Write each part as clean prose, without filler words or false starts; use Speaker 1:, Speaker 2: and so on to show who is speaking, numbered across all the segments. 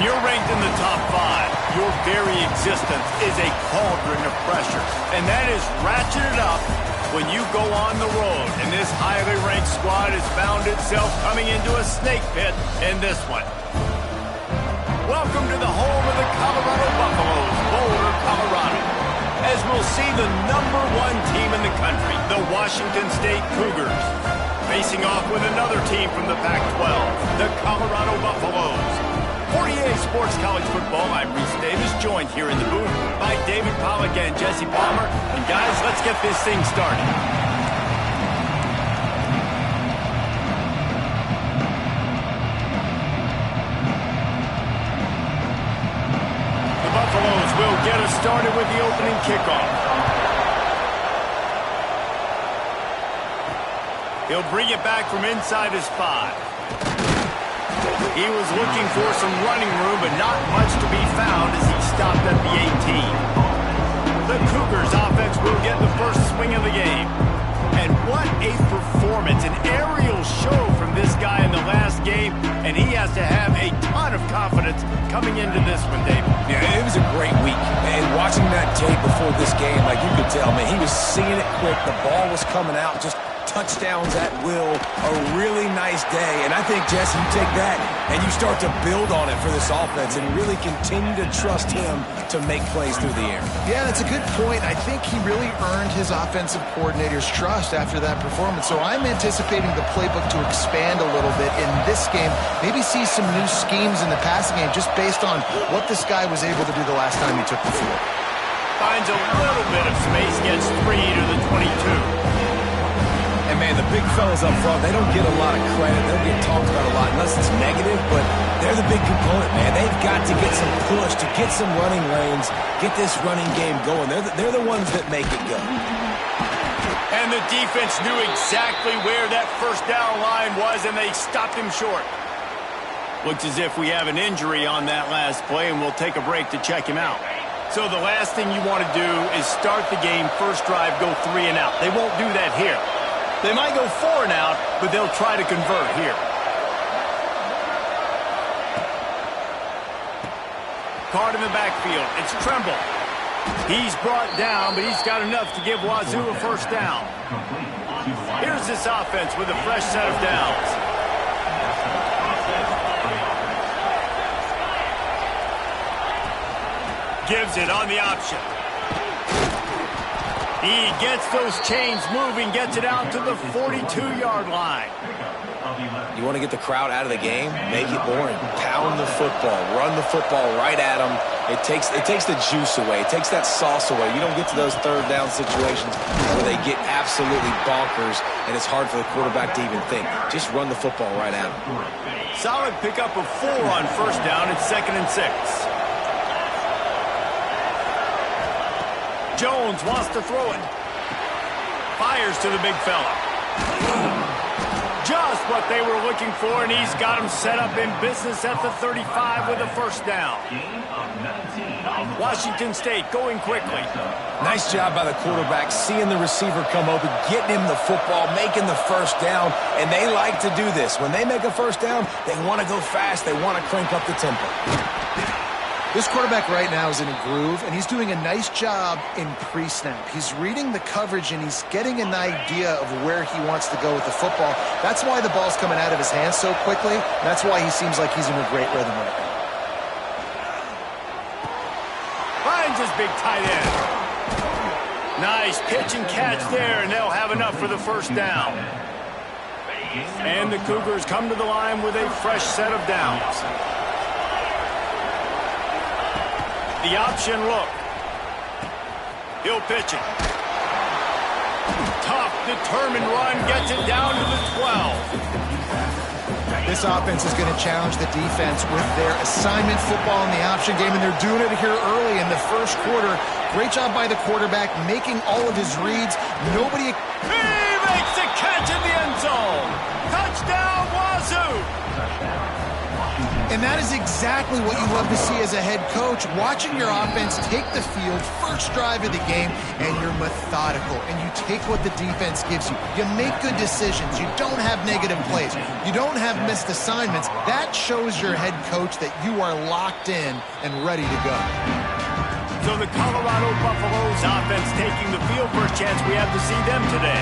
Speaker 1: When you're ranked in the top 5, your very existence is a cauldron of pressure. And that is ratcheted up when you go on the road. And this highly ranked squad has found itself coming into a snake pit in this one. Welcome to the home of the Colorado Buffaloes, Boulder, Colorado. As we'll see the #1 team in the country, the Washington State Cougars, facing off with another team from the Pac-12, the Colorado Buffaloes. For EA Sports College Football, I'm Reese Davis, joined here in the booth by David Pollack and Jesse Palmer. And guys, let's get this thing started. The Buffaloes will get us started with the opening kickoff. He'll bring it back from inside his 5. He was looking for some running room, but not much to be found as he stopped at the 18. The Cougars offense will get the first swing of the game. And what a performance, an aerial show from this guy in the last game, and he has to have a ton of confidence coming into this one, David.
Speaker 2: Yeah, it was a great week. And watching that tape before this game, like you could tell, man, he was seeing it quick. The ball was coming out, just touchdowns at will. A really nice day. And I think, Jesse, you take that and you start to build on it for this offense and really continue to trust him to make plays through the air.
Speaker 3: Yeah, that's a good point. I think he really earned his offensive coordinator's trust after that performance. So I'm anticipating the playbook to expand a little bit in this game. Maybe see some new schemes in the passing game just based on what this guy was able to do the last time he took the field.
Speaker 1: Finds a little bit of space, gets 3 to the 22.
Speaker 2: And, man, the big fellas up front, they don't get a lot of credit. They don't get talked about a lot unless it's negative, but they're the big component, man. They've got to get some push, to get some running lanes, get this running game going. They're the ones that make it go.
Speaker 1: And the defense knew exactly where that first down line was, and they stopped him short. Looks as if we have an injury on that last play, and we'll take a break to check him out. So the last thing you want to do is start the game, first drive, go 3 and out. They won't do that here. They might go 4 and out, but they'll try to convert here. Card in the backfield. It's Tremble. He's brought down, but he's got enough to give Wazoo a first down. Here's this offense with a fresh set of downs. Gives it on the option. He gets those chains moving, gets it out to the 42-yard line.
Speaker 2: You want to get the crowd out of the game? Make it boring. Pound the football. Run the football right at them. It takes the juice away. It takes that sauce away. You don't get to those third down situations where they get absolutely bonkers, and it's hard for the quarterback to even think. Just run the football right at them.
Speaker 1: Solid pickup of 4 on first down. It's 2nd and 6. Jones wants to throw it. Fires to the big fella. Just what they were looking for, and he's got him set up in business at the 35 with a first down. Washington State going quickly.
Speaker 2: Nice job by the quarterback, seeing the receiver come open, getting him the football, making the first down, and they like to do this. When they make a first down, they want to go fast. They want to crank up the tempo.
Speaker 3: This quarterback right now is in a groove, and he's doing a nice job in pre-snap. He's reading the coverage, and he's getting an idea of where he wants to go with the football. That's why the ball's coming out of his hands so quickly. That's why he seems like he's in a great rhythm right now.
Speaker 1: Finds his big tight end. Nice pitch and catch there, and they'll have enough for the first down. And the Cougars come to the line with a fresh set of downs. The option look. He'll pitch it. Tough, determined run, gets it down to the 12.
Speaker 3: This offense is going to challenge the defense with their assignment football in the option game, and they're doing it here early in the first quarter. Great job by the quarterback, making all of his reads. Nobody...
Speaker 1: He makes the catch in the end zone. Touchdown, Wazoo!
Speaker 3: And that is exactly what you love to see as a head coach, watching your offense take the field, first drive of the game, and you're methodical, and you take what the defense gives you. You make good decisions. You don't have negative plays. You don't have missed assignments. That shows your head coach that you are locked in and ready to go.
Speaker 1: So the Colorado Buffaloes offense taking the field. First chance we have to see them today.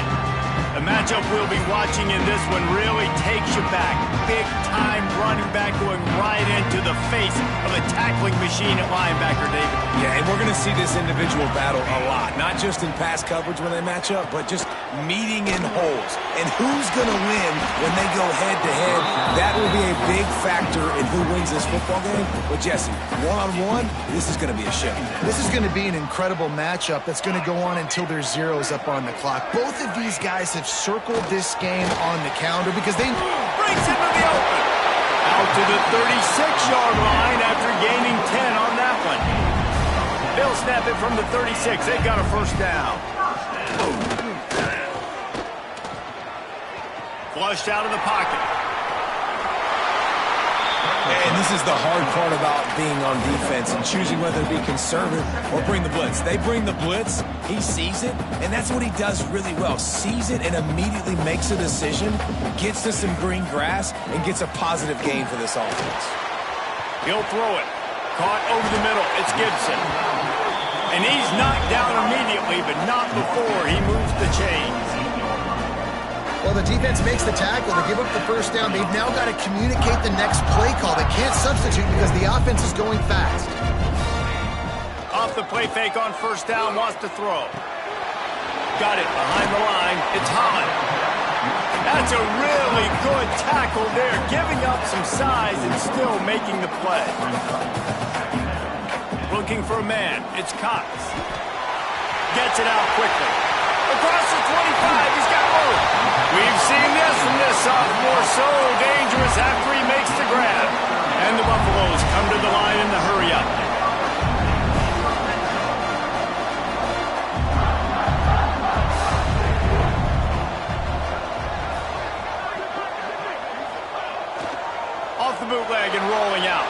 Speaker 1: The matchup we'll be watching in this one really takes you back. Big-time running back going right into the face of a tackling machine at linebacker, David.
Speaker 2: Yeah, and we're going to see this individual battle a lot. Not just in pass coverage when they match up, but just meeting in holes. And who's going to win when they go head-to-head? That will be a big factor in who wins this football game. But, Jesse, one-on-one, this is going to be a show.
Speaker 3: This is going to be an incredible matchup that's going to go on until there's zeros up on the clock. Both of these guys have circled this game on the calendar because they
Speaker 1: breaks into the open. Out to the 36-yard line after gaining 10 on that one. They'll snap it from the 36. They've got a first down. Flushed out of the pocket.
Speaker 2: And this is the hard part about being on defense and choosing whether to be conservative or bring the blitz. They bring the blitz, he sees it, and that's what he does really well. Sees it and immediately makes a decision, gets to some green grass, and gets a positive gain for this offense.
Speaker 1: He'll throw it. Caught over the middle. It's Gibson. And he's knocked down immediately, but not before he moves the chains.
Speaker 3: Well, the defense makes the tackle. They give up the first down. They've now got to communicate the next play call. They can't substitute because the offense is going fast.
Speaker 1: Off the play fake on first down, wants to throw. Got it behind the line. It's Holland. That's a really good tackle there, giving up some size and still making the play. Looking for a man. It's Cox. Gets it out quickly. Across the 25, he's got room. We've seen this from this sophomore, so dangerous after he makes the grab. And the Buffaloes come to the line in the hurry-up. Off the bootleg and rolling out.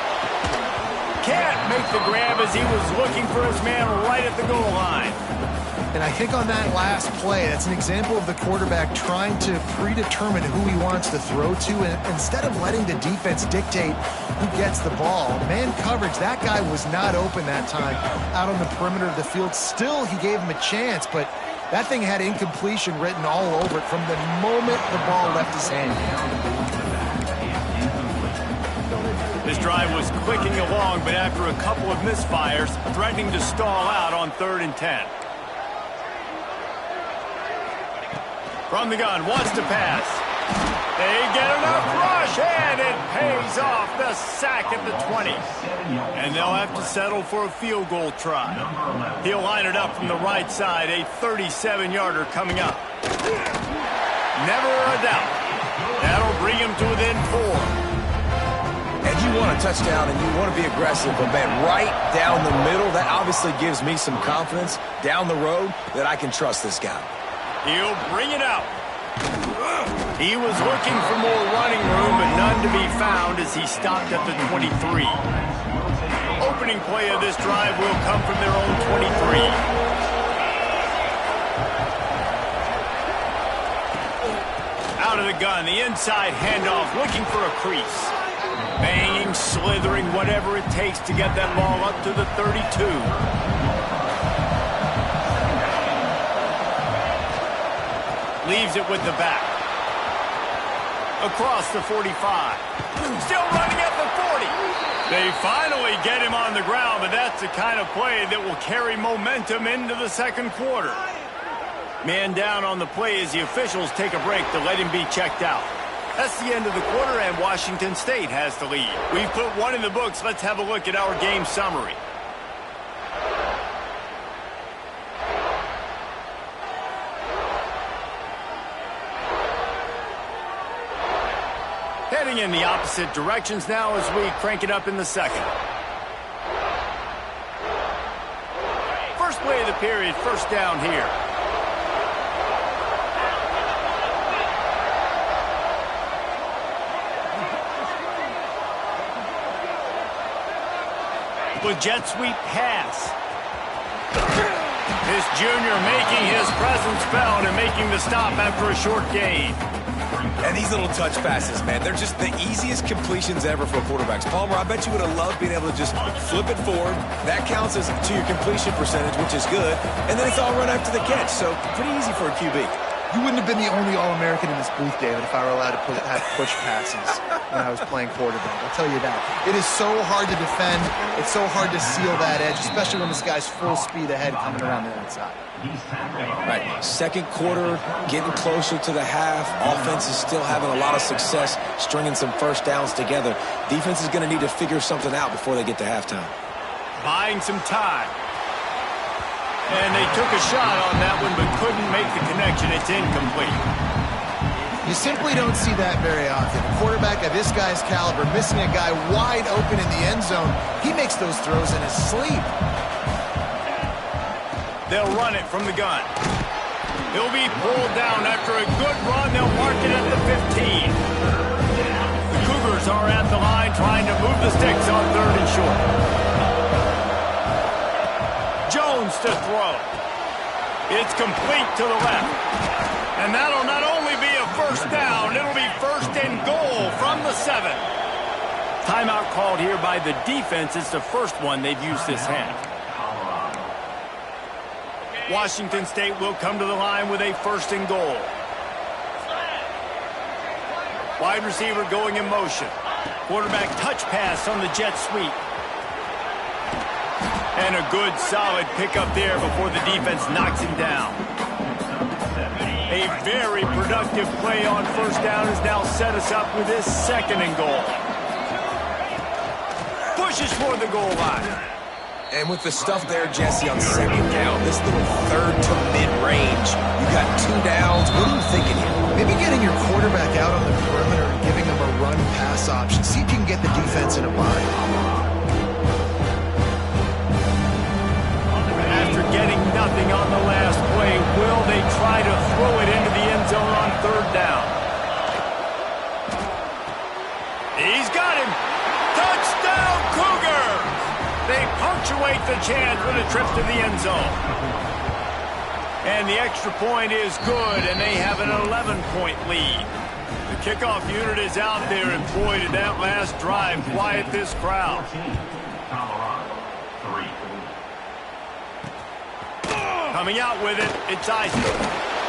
Speaker 1: Can't make the grab as he was looking for his man right at the goal line.
Speaker 3: And I think on that last play, that's an example of the quarterback trying to predetermine who he wants to throw to, and instead of letting the defense dictate who gets the ball. Man coverage, that guy was not open that time out on the perimeter of the field. Still, he gave him a chance, but that thing had incompletion written all over it from the moment the ball left his hand.
Speaker 1: This drive was clicking along, but after a couple of misfires, threatening to stall out on 3rd and 10. From the gun, wants to pass. They get enough rush, and it pays off the sack at the 20. And they'll have to settle for a field goal try. He'll line it up from the right side, a 37-yarder coming up. Never a doubt. That'll bring him to within 4.
Speaker 2: And you want a touchdown and you want to be aggressive, but man, right down the middle, that obviously gives me some confidence down the road that I can trust this guy.
Speaker 1: He'll bring it out. He was looking for more running room, but none to be found as he stopped at the 23. Opening play of this drive will come from their own 23. Out of the gun, the inside handoff, looking for a crease. Banging, slithering, whatever it takes to get that ball up to the 32. Leaves it with the back. Across the 45. Still running at the 40. They finally get him on the ground, but that's the kind of play that will carry momentum into the second quarter. Man down on the play as the officials take a break to let him be checked out. That's the end of the quarter, and Washington State has the lead. We've put one in the books. Let's have a look at our game summary. Heading in the opposite directions now as we crank it up in the second. First play of the period, first down here. with jet sweep pass. This junior making his presence felt and making the stop after a short gain.
Speaker 2: And these little touch passes, man, they're just the easiest completions ever for quarterbacks. Palmer, I bet you would have loved being able to just flip it forward. That counts as to your completion percentage, which is good. And then it's all run after the catch, so pretty easy for a QB.
Speaker 3: You wouldn't have been the only All-American in this booth, David, if I were allowed to have push passes when I was playing quarterback. I'll tell you that. It is so hard to defend. It's so hard to seal that edge, especially when this guy's full speed ahead coming around the outside.
Speaker 2: Right, second quarter, getting closer to the half. Offense is still having a lot of success stringing some first downs together. Defense is going to need to figure something out before they get to halftime.
Speaker 1: Buying some time. And they took a shot on that one, but couldn't make the connection. It's incomplete.
Speaker 3: You simply don't see that very often. A quarterback of this guy's caliber missing a guy wide open in the end zone. He makes those throws in his sleep.
Speaker 1: They'll run it from the gun. He'll be pulled down after a good run. They'll mark it at the 15. The Cougars are at the line trying to move the sticks on 3rd and short. Jones to throw. It's complete to the left. And that'll not only be a first down, it'll be 1st and goal from the 7. Timeout called here by the defense. It's the first one they've used this half. Washington State will come to the line with a 1st and goal. Wide receiver going in motion. Quarterback touch pass on the jet sweep. And a good, solid pickup there before the defense knocks him down. A very productive play on 1st down has now set us up with this 2nd and goal. Pushes for the goal line.
Speaker 2: And with the stuff there, Jesse, on 2nd down, this little 3rd to mid-range, you got 2 downs. What are you thinking here?
Speaker 3: Maybe getting your quarterback out on the perimeter and giving him a run-pass option. See if you can get the defense in a bind.
Speaker 1: Getting nothing on the last play. Will they try to throw it into the end zone on 3rd down? He's got him. Touchdown, Cougars! They punctuate the chance with a trip to the end zone. And the extra point is good, and they have an 11-point lead. The kickoff unit is out there, and boy, did that last drive quiet this crowd. Coming out with it, it's Isaac.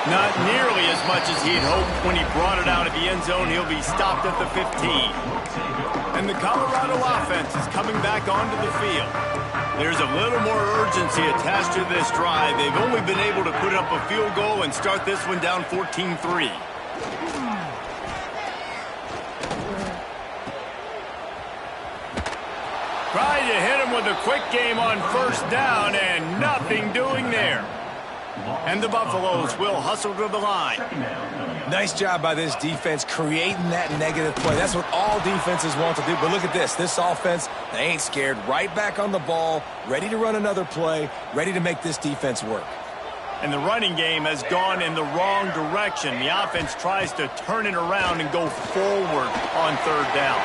Speaker 1: Not nearly as much as he'd hoped when he brought it out of the end zone. He'll be stopped at the 15. And the Colorado offense is coming back onto the field. There's a little more urgency attached to this drive. They've only been able to put up a field goal and start this one down 14-3. Tried to hit him with a quick game on 1st down, and nothing doing there. And the Buffaloes will hustle to the line.
Speaker 2: Nice job by this defense creating that negative play. That's what all defenses want to do. But look at this. This offense, they ain't scared. Right back on the ball, ready to run another play, ready to make this defense work.
Speaker 1: And the running game has gone in the wrong direction. The offense tries to turn it around and go forward on 3rd down.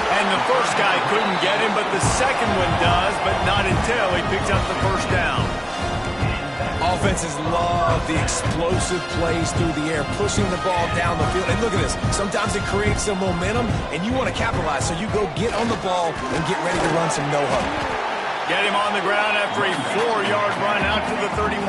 Speaker 1: And the first guy couldn't get him, but the second one does, but not until he picks up the 1st down.
Speaker 2: Offenses love the explosive plays through the air, pushing the ball down the field. And look at this. Sometimes it creates some momentum, and you want to capitalize. So you go get on the ball and get ready to run some no-huddle.
Speaker 1: Get him on the ground after a 4-yard run out to the 31.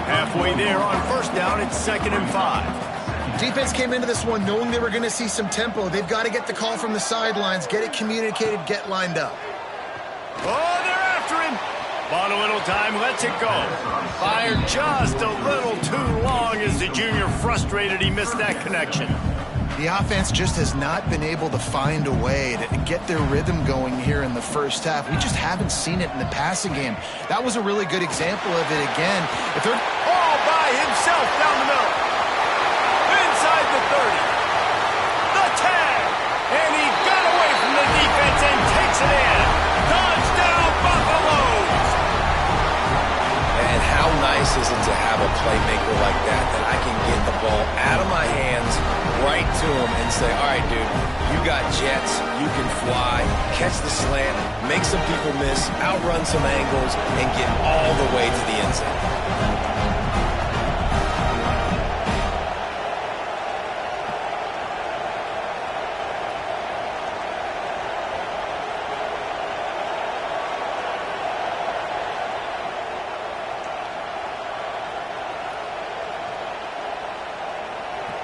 Speaker 1: Halfway there on 1st down, it's 2nd and 5.
Speaker 3: Defense came into this one knowing they were going to see some tempo. They've got to get the call from the sidelines, get it communicated, get lined up.
Speaker 1: Oh, they're after him. Bought a little time, lets it go. Fired just a little too long as the junior frustrated he missed that connection.
Speaker 3: The offense just has not been able to find a way to get their rhythm going here in the 1st half. We just haven't seen it in the passing game. That was a really good example of it again. If they're
Speaker 1: all by himself down the middle. Inside the 30. The tag. And he got away from the defense and takes it in. Touchdown, Buffaloes.
Speaker 2: And how nice is it to have a playmaker like that I can get the ball out of my hands, right to him and say, all right, dude, you got jets, you can fly, catch the slant, make some people miss, outrun some angles, and get all the way to the end zone.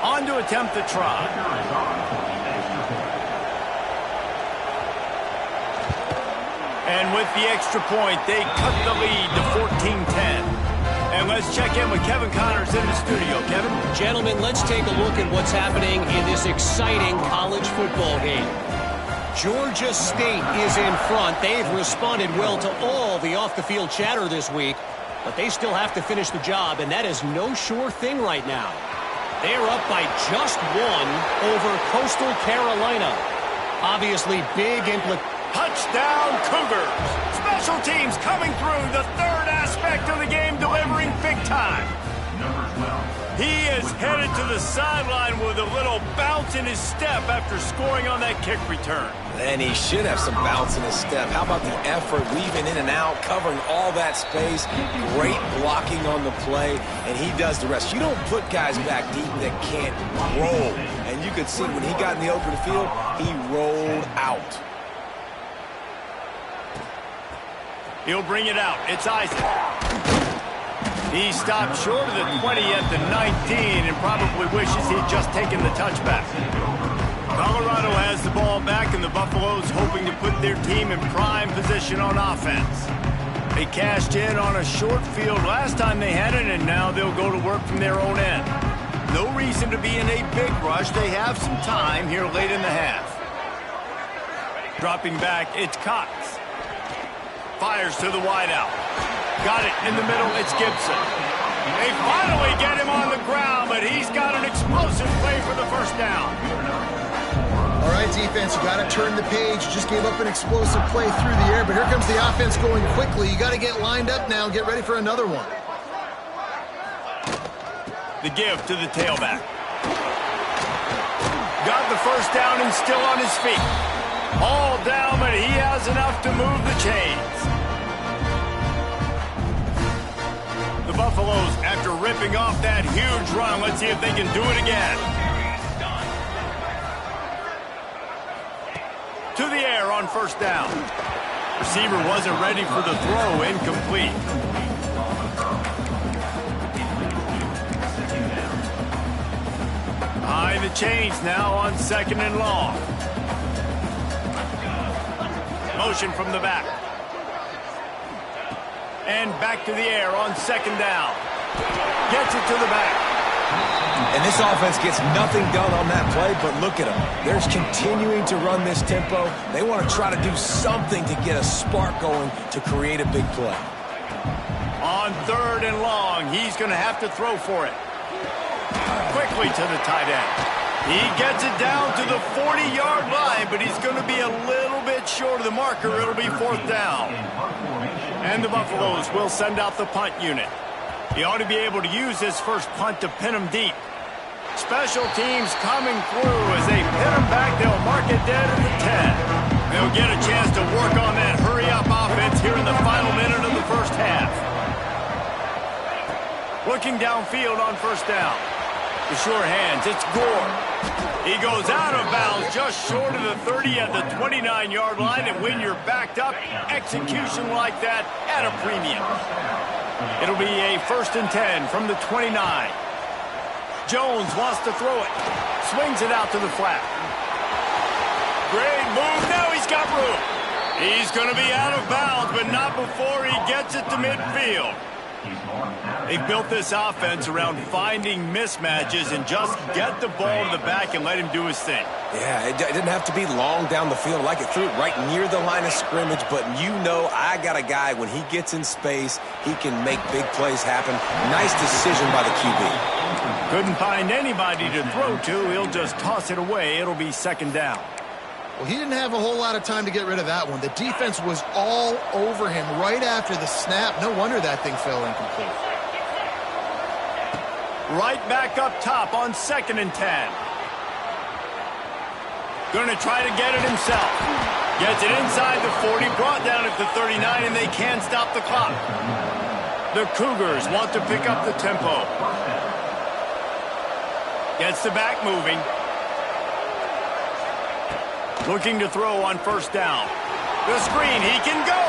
Speaker 1: On to attempt the try. And with the extra point, they cut the lead to 14-10. And let's check in with Kevin Connors in the studio. Kevin?
Speaker 4: Gentlemen, let's take a look at what's happening in this exciting college football game. Georgia State is in front. They've responded well to all the off-the-field chatter this week, but they still have to finish the job, and that is no sure thing right now. They're up by just one over Coastal Carolina. Obviously, big
Speaker 1: Touchdown, Cougars. Special teams coming through. The third aspect of the game, delivering big time. He is headed to the sideline with a little bounce in his step after scoring on that kick return.
Speaker 2: And he should have some bounce in his step. How about the effort, weaving in and out, covering all that space, great blocking on the play, and he does the rest. You don't put guys back deep that can't roll. And you could see when he got in the open field, he rolled out.
Speaker 1: He'll bring it out. It's Isaac. He stopped short of the 20 at the 19 and probably wishes he'd just taken the touchback. Colorado has the ball back, and the Buffaloes hoping to put their team in prime position on offense. They cashed in on a short field last time they had it, and now they'll go to work from their own end. No reason to be in a big rush. They have some time here late in the half. Dropping back, it's Cox. Fires to the wideout. Got it in the middle, it's Gibson. They finally get him on the ground, but he's got an explosive play for the first down.
Speaker 3: All right, defense, you got to turn the page. You just gave up an explosive play through the air, but here comes the offense going quickly. You got to get lined up now and get ready for another one.
Speaker 1: The give to the tailback. Got the first down and still on his feet. All down, but he has enough to move the chains. The Buffaloes, after ripping off that huge run, let's see if they can do it again. To the air on first down. Receiver wasn't ready for the throw, incomplete. High the chains now on second and long. Motion from the back. And back to the air on second down. Gets it to the back.
Speaker 2: And this offense gets nothing done on that play, but look at them. They're continuing to run this tempo. They want to try to do something to get a spark going to create a big play.
Speaker 1: On third and long, he's going to have to throw for it. Quickly to the tight end. He gets it down to the 40-yard line, but he's going to be a little bit short of the marker. It'll be fourth down. And the Buffaloes will send out the punt unit. He ought to be able to use his first punt to pin him deep. Special teams coming through. As they pin him back, they'll mark it dead at the 10. They'll get a chance to work on that hurry-up offense here in the final minute of the first half. Looking downfield on first down. The sure hands, it's Gore. He goes out of bounds just short of the 30 at the 29-yard line, and when you're backed up, execution like that at a premium. It'll be a 1st and 10 from the 29. Jones wants to throw it. Swings it out to the flat. Great move. Now he's got room. He's going to be out of bounds, but not before he gets it to midfield. They've built this offense around finding mismatches and just get the ball to the back and let him do his thing.
Speaker 2: Yeah, it didn't have to be long down the field. Like it threw it right near the line of scrimmage, but you know I got a guy, when he gets in space, he can make big plays happen. Nice decision by the QB.
Speaker 1: Couldn't find anybody to throw to. He'll just toss it away. It'll be second down.
Speaker 3: Well, he didn't have a whole lot of time to get rid of that one. The defense was all over him right after the snap. No wonder that thing fell incomplete.
Speaker 1: Right back up top on 2nd and 10. Going to try to get it himself. Gets it inside the 40, brought down at the 39, and they can't stop the clock. The Cougars want to pick up the tempo. Gets the back moving. Looking to throw on first down. The screen, he can go.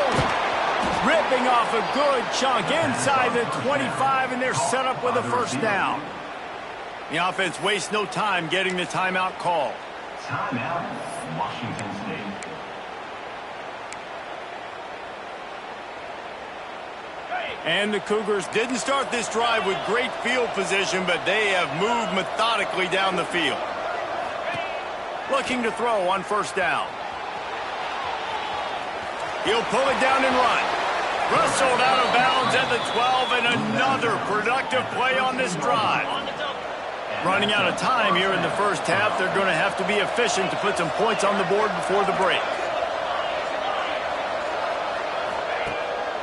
Speaker 1: Ripping off a good chunk inside the 25, and they're set up with a first down. The offense wastes no time getting the timeout call.
Speaker 5: Timeout, Washington State.
Speaker 1: And the Cougars didn't start this drive with great field position, but they have moved methodically down the field. Looking to throw on first down. He'll pull it down and run. Rustled out of bounds at the 12, and another productive play on this drive. Running out of time here in the first half, they're going to have to be efficient to put some points on the board before the break.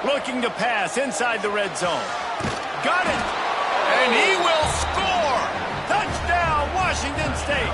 Speaker 1: Looking to pass inside the red zone. Got it! And he will score! Touchdown, Washington State!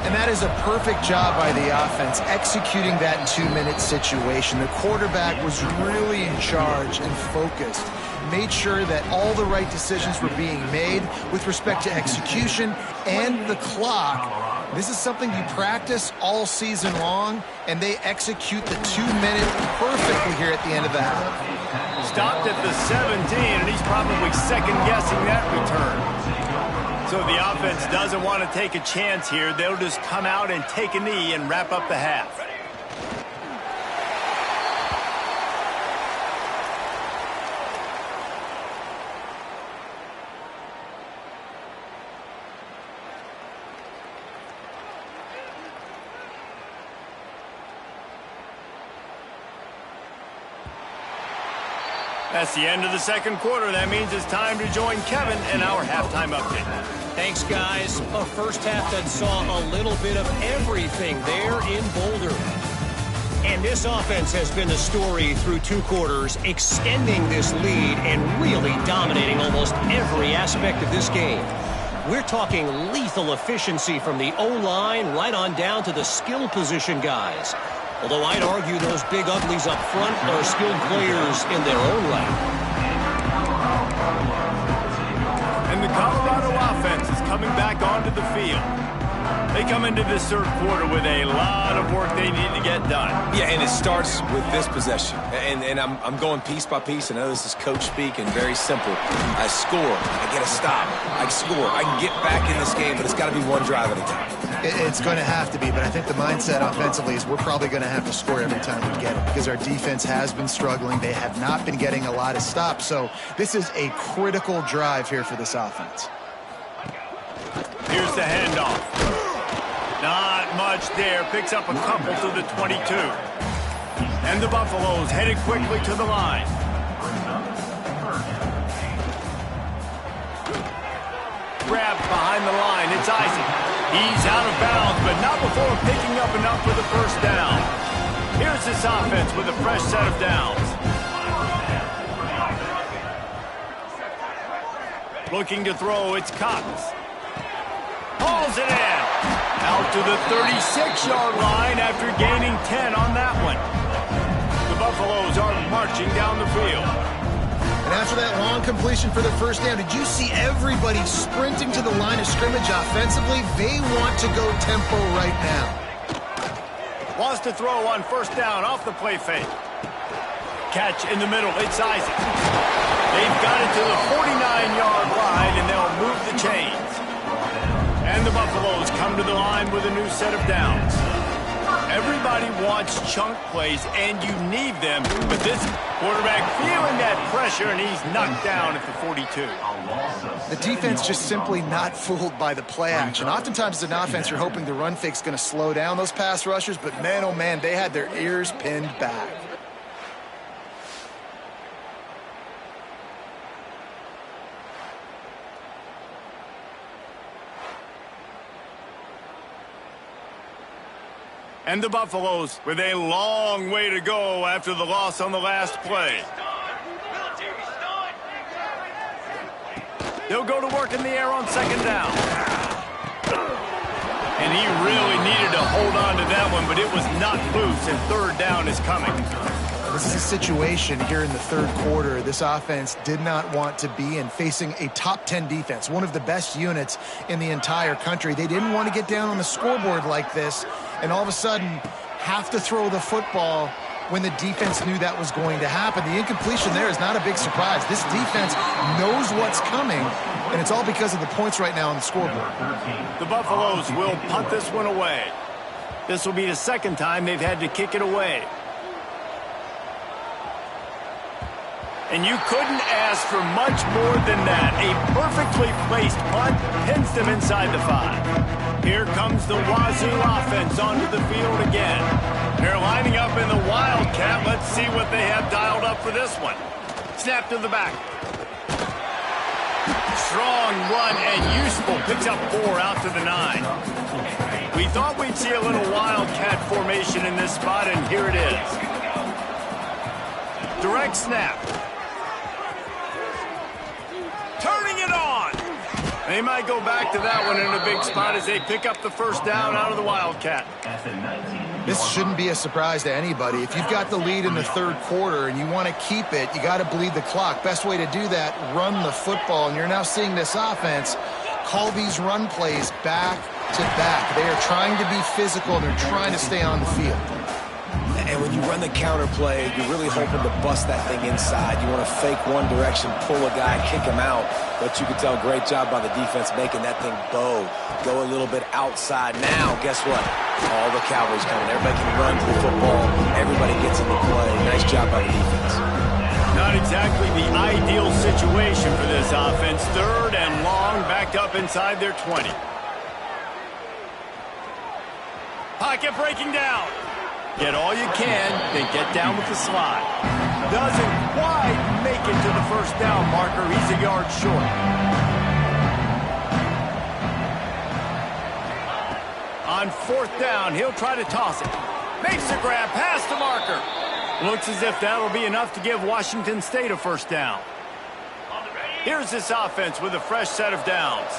Speaker 3: And that is a perfect job by the offense, executing that 2-minute situation. The quarterback was really in charge and focused. Made sure that all the right decisions were being made with respect to execution and the clock. This is something you practice all season long, and they execute the 2-minute perfectly here at the end of the half.
Speaker 1: Stopped at the 17, and he's probably second-guessing that return. So the offense doesn't want to take a chance here. They'll just come out and take a knee and wrap up the half. That's the end of the second quarter. That means it's time to join Kevin in our halftime update.
Speaker 4: Thanks, guys. A first half that saw a little bit of everything there in Boulder. And this offense has been the story through 2 quarters, extending this lead and really dominating almost every aspect of this game. We're talking lethal efficiency from the O-line right on down to the skill position guys. Although I'd argue those big uglies up front are skilled players in their own right.
Speaker 1: And the Colorado offense is coming back onto the field. They come into this third quarter with a lot of work they need to get done.
Speaker 2: Yeah, and it starts with this possession. And I'm going piece by piece. I know this is coach speak and very simple. I score. I get a stop. I score. I can get back in this game, but it's got to be one drive at a time.
Speaker 3: It's going to have to be, but I think the mindset offensively is we're probably going to have to score every time we get it because our defense has been struggling. They have not been getting a lot of stops. So this is a critical drive here for this offense.
Speaker 1: Here's the handoff. Not much there. Picks up a couple to the 22. And the Buffaloes headed quickly to the line. Grabbed behind the line. It's Isaac. He's out of bounds, but not before picking up enough for the first down. Here's this offense with a fresh set of downs. Looking to throw, it's Cox. Hauls it in. Out to the 36-yard line after gaining 10 on that one. The Buffaloes are marching down the field.
Speaker 3: And after that long completion for the first down, did you see everybody sprinting to the line of scrimmage offensively? They want to go tempo right now.
Speaker 1: Wants to throw on first down off the play fake. Catch in the middle. It's Isaac. They've got it to the 49-yard line, and they'll move the chains. And the Buffaloes come to the line with a new set of downs. Everybody wants chunk plays, and you need them. But this quarterback feeling that pressure, and he's knocked down at the 42.
Speaker 3: The defense just simply not fooled by the play action. Oftentimes as an offense, you're hoping the run fake's going to slow down those pass rushers, but man, oh man, they had their ears pinned back.
Speaker 1: And the Buffaloes with a long way to go after the loss on the last play. They'll go to work in the air on second down. And he really needed to hold on to that one, but it was not loose, and third down is coming.
Speaker 3: This is a situation here in the third quarter this offense did not want to be in, facing a top 10 defense, one of the best units in the entire country. They didn't want to get down on the scoreboard like this and all of a sudden have to throw the football when the defense knew that was going to happen. The incompletion there is not a big surprise. This defense knows what's coming, and it's all because of the points right now on the scoreboard.
Speaker 1: The Buffaloes will punt this one away. This will be the second time they've had to kick it away. And you couldn't ask for much more than that. A perfectly placed punt pins them inside the 5. Here comes the Wazoo offense onto the field again. They're lining up in the Wildcat. Let's see what they have dialed up for this one. Snap to the back. Strong run and useful. Picks up 4 out to the 9. We thought we'd see a little Wildcat formation in this spot, and here it is. Direct snap. Turning it on. They might go back to that one in a big spot as they pick up the first down out of the Wildcat.
Speaker 3: This shouldn't be a surprise to anybody. If you've got the lead in the third quarter and you want to keep it, you got to bleed the clock. Best way to do that, run the football. And you're now seeing this offense call these run plays back to back. They are trying to be physical, and they're trying to stay on the field.
Speaker 2: And when you run the counter play, you're really hoping to bust that thing inside. You want to fake one direction, pull a guy, kick him out. But you can tell, great job by the defense making that thing bow. Go a little bit outside. Now, guess what? All the Cowboys coming. Everybody can run to the football. Everybody gets into play. Nice job by the defense.
Speaker 1: Not exactly the ideal situation for this offense. Third and long, backed up inside their 20. Pocket breaking down. Get all you can, then get down with the slide. Doesn't quite make it to the first down marker. He's a yard short. On fourth down, he'll try to toss it. Makes the grab past the marker. Looks as if that'll be enough to give Washington State a first down. Here's this offense with a fresh set of downs.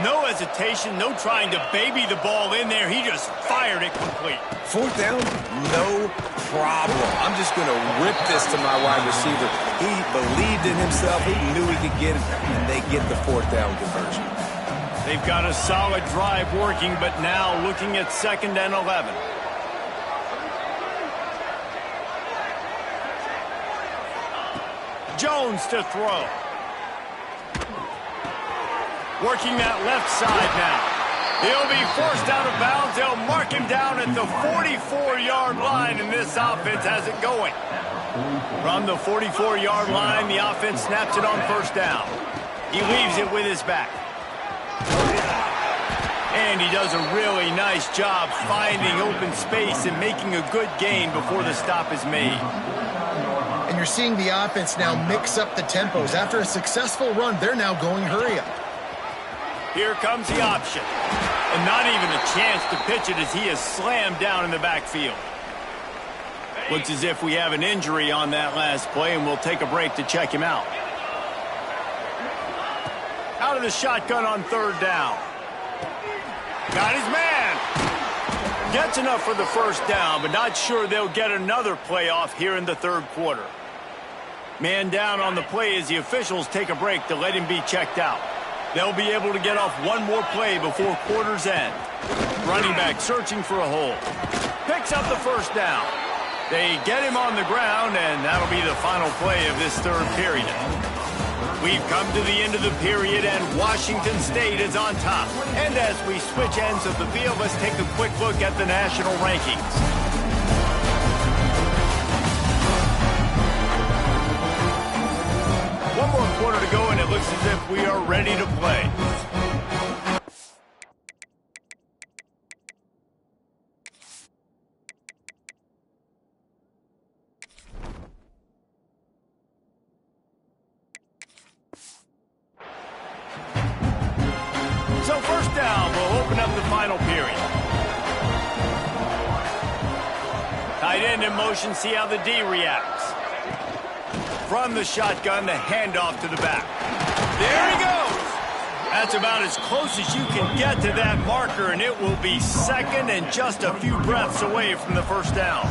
Speaker 1: No hesitation, no trying to baby the ball in there. He just fired it complete.
Speaker 2: Fourth down, no problem. I'm just going to rip this to my wide receiver. He believed in himself. He knew he could get it, and they get the fourth down conversion.
Speaker 1: They've got a solid drive working, but now looking at 2nd and 11. Jones to throw. Working that left side now. He'll be forced out of bounds. They'll mark him down at the 44-yard line, and this offense has it going. From the 44-yard line, the offense snaps it on first down. He leaves it with his back. And he does a really nice job finding open space and making a good gain before the stop is made.
Speaker 3: And you're seeing the offense now mix up the tempos. After a successful run, they're now going hurry up.
Speaker 1: Here comes the option. And not even a chance to pitch it as he is slammed down in the backfield. Looks as if we have an injury on that last play, and we'll take a break to check him out. Out of the shotgun on third down. Got his man. Gets enough for the first down, but not sure they'll get another play off here in the third quarter. Man down on the play as the officials take a break to let him be checked out. They'll be able to get off one more play before quarter's end. Running back searching for a hole. Picks up the first down. They get him on the ground, and that'll be the final play of this third period. We've come to the end of the period, and Washington State is on top. And as we switch ends of the field, let's take a quick look at the national rankings. One more quarter to go, and it looks as if we are ready to play. So first down, we'll open up the final period. Tight end in motion, see how the D reacts. From the shotgun, the handoff to the back. There he goes. That's about as close as you can get to that marker, and it will be second and just a few breaths away from the first down.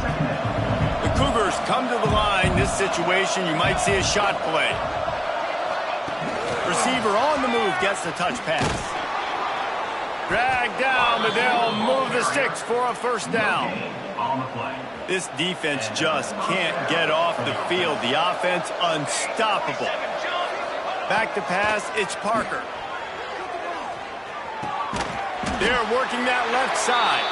Speaker 1: The Cougars come to the line. This situation, you might see a shot play. Receiver on the move gets the touch pass. Drag down, but they'll move the sticks for a first down. This defense just can't get off the field. The offense unstoppable. Back to pass, it's Parker. They're working that left side.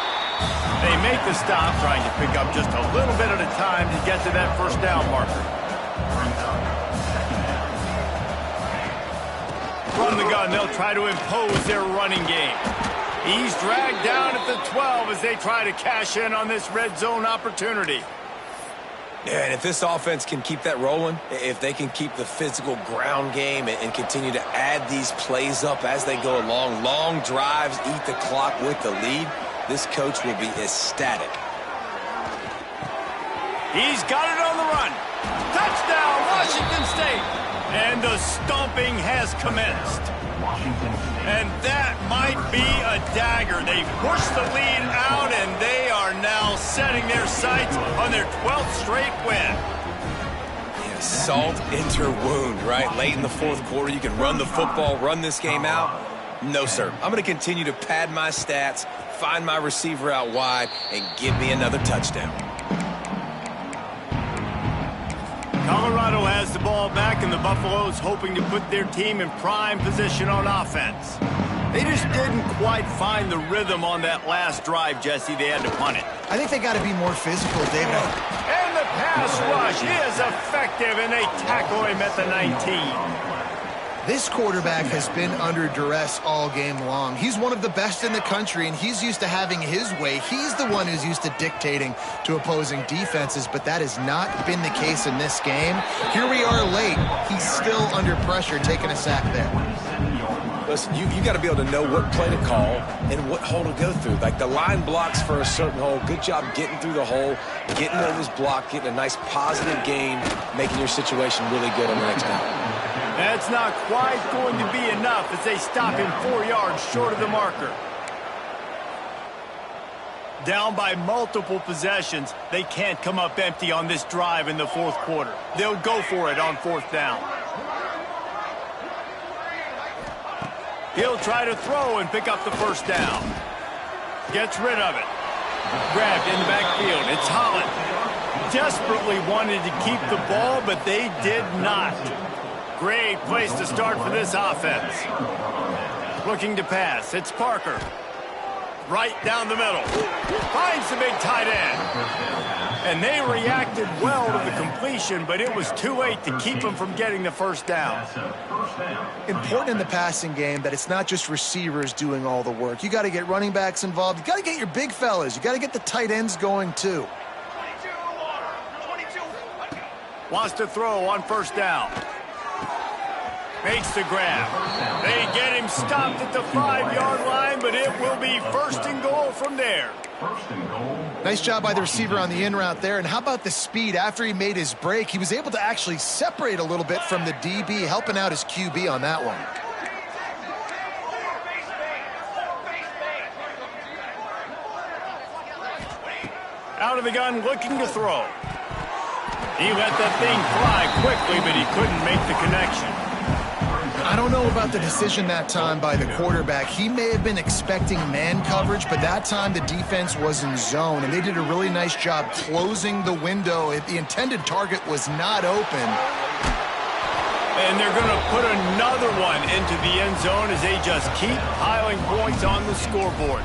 Speaker 1: They make the stop, trying to pick up just a little bit at a time to get to that first down marker. From the gun, they'll try to impose their running game. He's dragged down at the 12 as they try to cash in on this red zone opportunity.
Speaker 2: Yeah, and if this offense can keep that rolling, if they can keep the physical ground game and continue to add these plays up as they go along, long drives, eat the clock with the lead, this coach will be ecstatic.
Speaker 1: He's got it on the run. Touchdown, Washington State. And the stomping has commenced. And that might be a dagger. They push the lead out, and they are now setting their sights on their 12th straight win.
Speaker 2: Yeah, salt into wound, right? Late in the fourth quarter, you can run the football, run this game out. No, sir. I'm going to continue to pad my stats, find my receiver out wide, and give me another touchdown.
Speaker 1: Colorado has the ball back, and the Buffaloes hoping to put their team in prime position on offense. They just didn't quite find the rhythm on that last drive, Jesse. They had to punt it.
Speaker 3: I think they got to be more physical, David.
Speaker 1: And the pass rush is effective, and they tackle him at the 19.
Speaker 3: This quarterback has been under duress all game long. He's one of the best in the country, and he's used to having his way. He's the one who's used to dictating to opposing defenses, but that has not been the case in this game. Here we are late. He's still under pressure, taking a sack there.
Speaker 2: Listen, you got to be able to know what play to call and what hole to go through. Like the line blocks for a certain hole. Good job getting through the hole, getting over this block, getting a nice positive gain, making your situation really good on the next down.
Speaker 1: That's not quite going to be enough as they stop him 4 yards short of the marker. Down by multiple possessions, they can't come up empty on this drive in the fourth quarter. They'll go for it on fourth down. He'll try to throw and pick up the first down. Gets rid of it. Grabbed in the backfield. It's Holland. Desperately wanted to keep the ball, but they did not. Great place to start for this offense. Looking to pass. It's Parker. Right down the middle. Finds the big tight end. And they reacted well to the completion, but it was too late to keep them from getting the first down.
Speaker 3: Important in the passing game that it's not just receivers doing all the work. You got to get running backs involved. You got to get your big fellas. You got to get the tight ends going too.
Speaker 1: Wants to throw on first down. Makes the grab. They get him stopped at the 5-yard line, but it will be first and goal from there.
Speaker 3: Nice job by the receiver on the in route there. And how about the speed? After he made his break, he was able to actually separate a little bit from the DB, helping out his QB on that one.
Speaker 1: Out of the gun, looking to throw. He let that thing fly quickly, but he couldn't make the connection.
Speaker 3: I don't know about the decision that time by the quarterback. He may have been expecting man coverage, but that time the defense was in zone, and they did a really nice job closing the window. The intended target was not open.
Speaker 1: And they're going to put another one into the end zone as they just keep piling points on the scoreboard.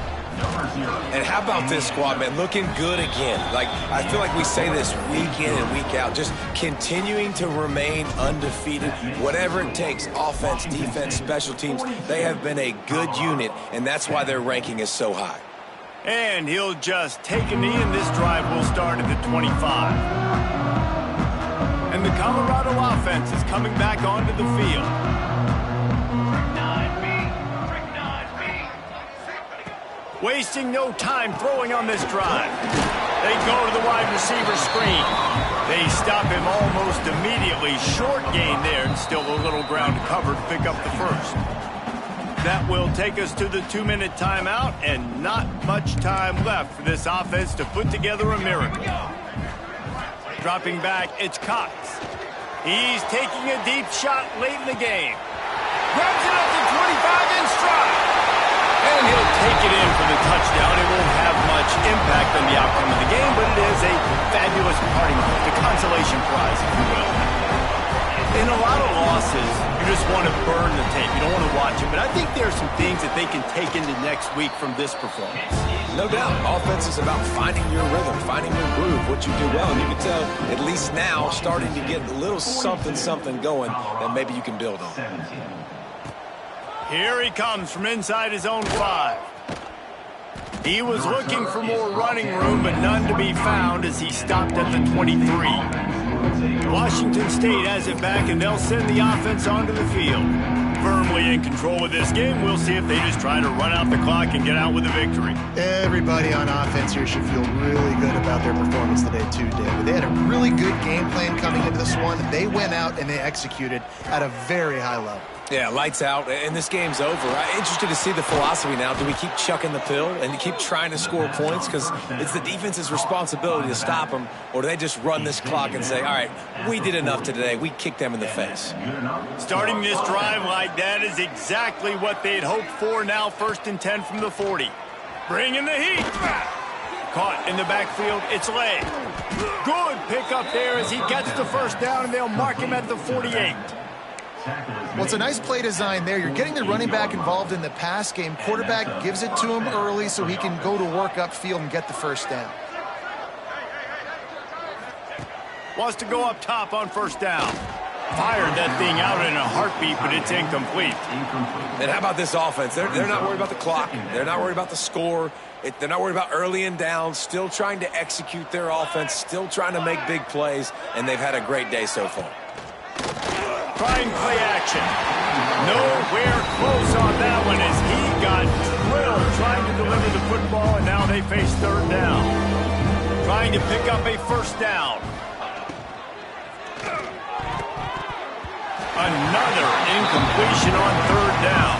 Speaker 2: And how about this squad, man? Looking good again. Like, I feel like we say this week in and week out, just continuing to remain undefeated. Whatever it takes, offense, defense, special teams, they have been a good unit, and that's why their ranking is so high.
Speaker 1: And he'll just take a knee, and this drive will start at the 25. And the Colorado offense is coming back onto the field. Wasting no time throwing on this drive. They go to the wide receiver screen. They stop him almost immediately. Short gain there, and still a little ground to cover to pick up the first. That will take us to the 2-minute timeout, and not much time left for this offense to put together a miracle. Dropping back, it's Cox. He's taking a deep shot late in the game. Grabs it up to 25 in stride. And he'll take it in for the touchdown. It won't have much impact on the outcome of the game, but it is a fabulous parting gift, a consolation prize, if you will. In a lot of losses, you just want to burn the tape. You don't want to watch it. But I think there are some things that they can take into next week from this performance.
Speaker 2: No doubt. Offense is about finding your rhythm, finding your groove, what you do well. And you can tell, at least now, starting to get a little something going that maybe you can build on.
Speaker 1: Here he comes from inside his own 5. He was looking for more running room, but none to be found as he stopped at the 23. Washington State has it back, and they'll send the offense onto the field. Firmly in control of this game. We'll see if they just try to run out the clock and get out with a victory.
Speaker 3: Everybody on offense here should feel really good about their performance today too, David. They had a really good game plan coming into this one. They went out and they executed at a very high level.
Speaker 2: Yeah, lights out, and this game's over. I'm interested to see the philosophy now. Do we keep chucking the pill and keep trying to score points? Because it's the defense's responsibility to stop them, or do they just run this clock and say, all right, we did enough today. We kicked them in the face.
Speaker 1: Starting this drive like that is exactly what they'd hoped for. Now 1st and 10 from the 40. Bringing the heat. Caught in the backfield, it's Lay. Good pickup there as he gets the first down, and they'll mark him at the 48.
Speaker 3: Well, it's a nice play design there. You're getting the running back involved in the pass game. Quarterback gives it to him early so he can go to work upfield and get the first down.
Speaker 1: Wants to go up top on 1st down. Fired that thing out in a heartbeat, but it's incomplete.
Speaker 2: And how about this offense? They're not worried about the clock. They're not worried about the score. They're not worried about early and down. Still trying to execute their offense. Still trying to make big plays. And they've had a great day so far.
Speaker 1: Trying play action. Nowhere close on that one as he got drilled trying to deliver the football, and now they face 3rd down. Trying to pick up a 1st down. Another incompletion on 3rd down.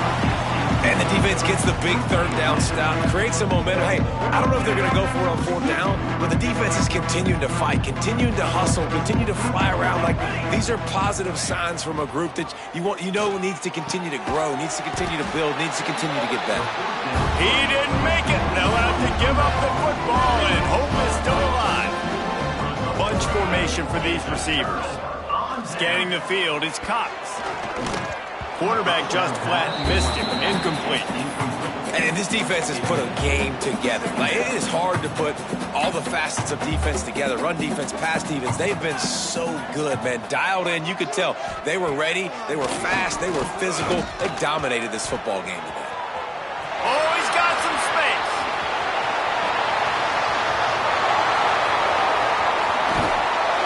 Speaker 2: And the defense gets the big 3rd down stop, creates some momentum. Hey, I don't know if they're going to go for it on 4th down, but the defense is continuing to fight, continuing to hustle, continue to fly around. Like, these are positive signs from a group that you know needs to continue to grow, needs to continue to build, needs to continue to get better.
Speaker 1: He didn't make it. They'll have to give up the football, and hope is still alive. Bunch formation for these receivers. Scanning the field, it's Cox. Quarterback just flat missed him. Incomplete.
Speaker 2: And this defense has put a game together. Like, it is hard to put all the facets of defense together. Run defense, pass defense. They've been so good, man. Dialed in. You could tell they were ready. They were fast. They were physical. They dominated this football game today.
Speaker 1: Oh, he's got some space.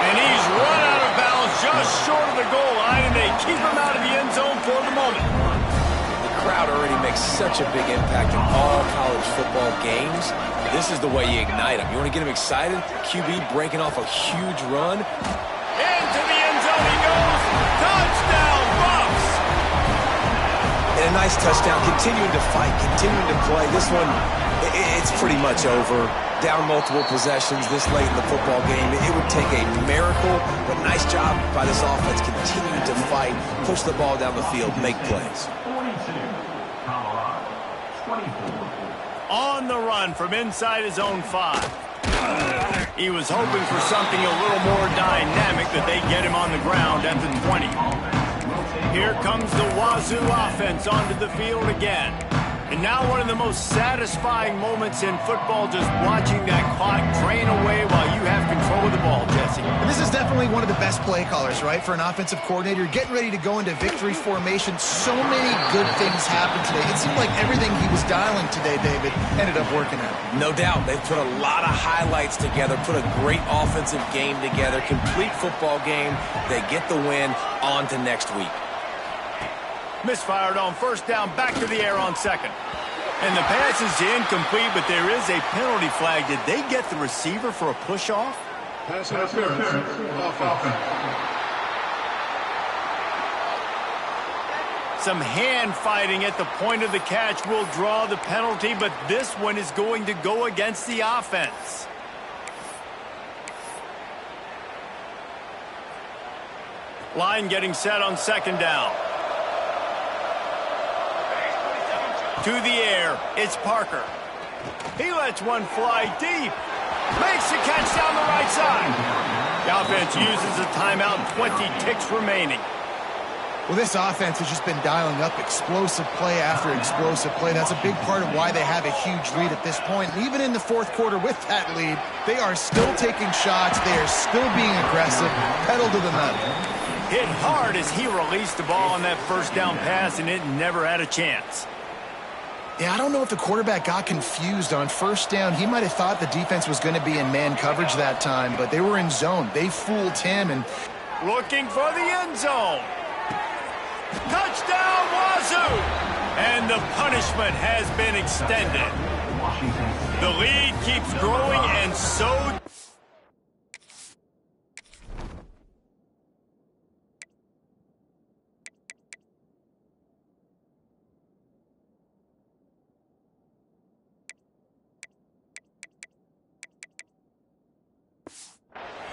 Speaker 1: And he's run out of bounds just short of the goal line, and they keep him out of the end zone for the moment.
Speaker 2: The crowd already makes such a big impact in all college football games. This is the way you ignite them. You want to get them excited? QB breaking off a huge run.
Speaker 1: Into the end zone he goes. Touchdown, Bucs!
Speaker 2: And a nice touchdown. Continuing to fight, continuing to play. This one, it's pretty much over. Down multiple possessions this late in the football game. It would take a miracle, but nice job by this offense continuing to fight, push the ball down the field, make plays.
Speaker 1: On the run from inside his own 5. He was hoping for something a little more dynamic, that they get him on the ground at the 20. Here comes the Wazoo offense onto the field again. And now one of the most satisfying moments in football, just watching that clock drain away while you have control of the ball, Jesse.
Speaker 3: And this is definitely one of the best play callers, right, for an offensive coordinator. Getting ready to go into victory formation. So many good things happened today. It seemed like everything he was dialing today, David, ended up working out.
Speaker 2: No doubt. They've put a lot of highlights together, put a great offensive game together, complete football game. They get the win. On to next week.
Speaker 1: Misfired on 1st down, back to the air on 2nd. And the pass is incomplete, but there is a penalty flag. Did they get the receiver for a push-off?
Speaker 6: Pass interference. Offense.
Speaker 1: Some hand fighting at the point of the catch will draw the penalty, but this one is going to go against the offense. Line getting set on second down. To the air, it's Parker. He lets one fly deep. Makes the catch down the right side. The offense uses a timeout, 20 ticks remaining.
Speaker 3: Well, this offense has just been dialing up explosive play after explosive play. That's a big part of why they have a huge lead at this point. And even in the fourth quarter with that lead, they are still taking shots. They are still being aggressive, pedal to the metal.
Speaker 1: Hit hard as he released the ball on that first down pass, and it never had a chance.
Speaker 3: Yeah, I don't know if the quarterback got confused on first down. He might have thought the defense was going to be in man coverage that time, but they were in zone. They fooled him. And
Speaker 1: looking for the end zone. Touchdown, Wazoo! And the punishment has been extended. The lead keeps growing, and so...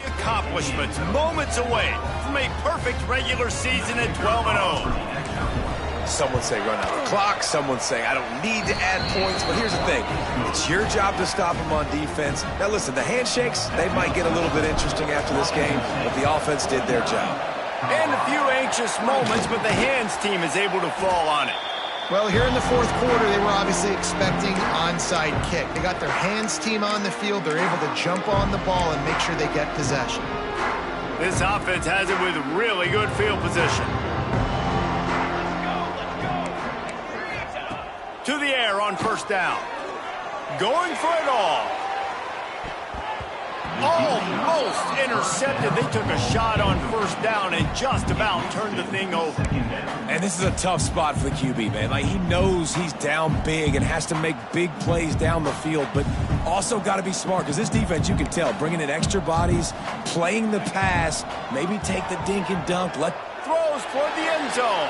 Speaker 1: accomplishments moments away from a perfect regular season at 12-0.
Speaker 2: Someone say run out the clock. Someone say I don't need to add points. But here's the thing. It's your job to stop them on defense. Now listen, the handshakes, they might get a little bit interesting after this game, but the offense did their job.
Speaker 1: And a few anxious moments, but the hands team is able to fall on it.
Speaker 3: well, here in the fourth quarter, they were obviously expecting onside kick. They got their hands team on the field. They're able to jump on the ball and make sure they get possession.
Speaker 1: This offense has it with really good field position. To the air on first down. Going for it all. Almost intercepted. They took a shot on first down and just about turned the thing over.
Speaker 2: And this is a tough spot for the QB, man. Like, he knows he's down big and has to make big plays down the field, but also got to be smart because this defense, you can tell, bringing in extra bodies, playing the pass, maybe take the dink and dunk.
Speaker 1: Throws toward the end zone.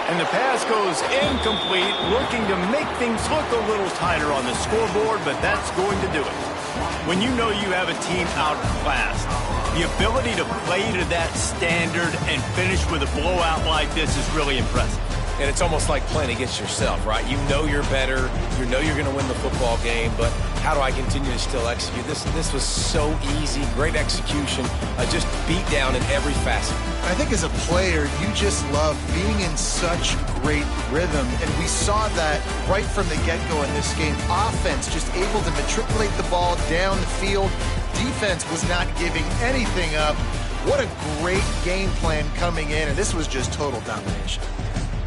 Speaker 1: And the pass goes incomplete, looking to make things look a little tighter on the scoreboard, but that's going to do it. When you know you have a team outclassed, the ability to play to that standard and finish with a blowout like this is really impressive.
Speaker 2: And it's almost like playing against yourself, right? You know you're better. You know you're going to win the football game, but how do I continue to still execute? This was so easy. Great execution. Just beat down in every facet.
Speaker 3: I think as a player, you just love being in such great rhythm, and we saw that right from the get-go in this game. Offense just able to matriculate the ball down the field. Defense was not giving anything up. What a great game plan coming in, and this was just total domination.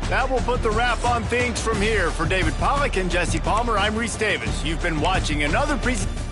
Speaker 1: That will put the wrap on things from here. For David Pollack and Jesse Palmer, I'm Reese Davis. You've been watching another presentation.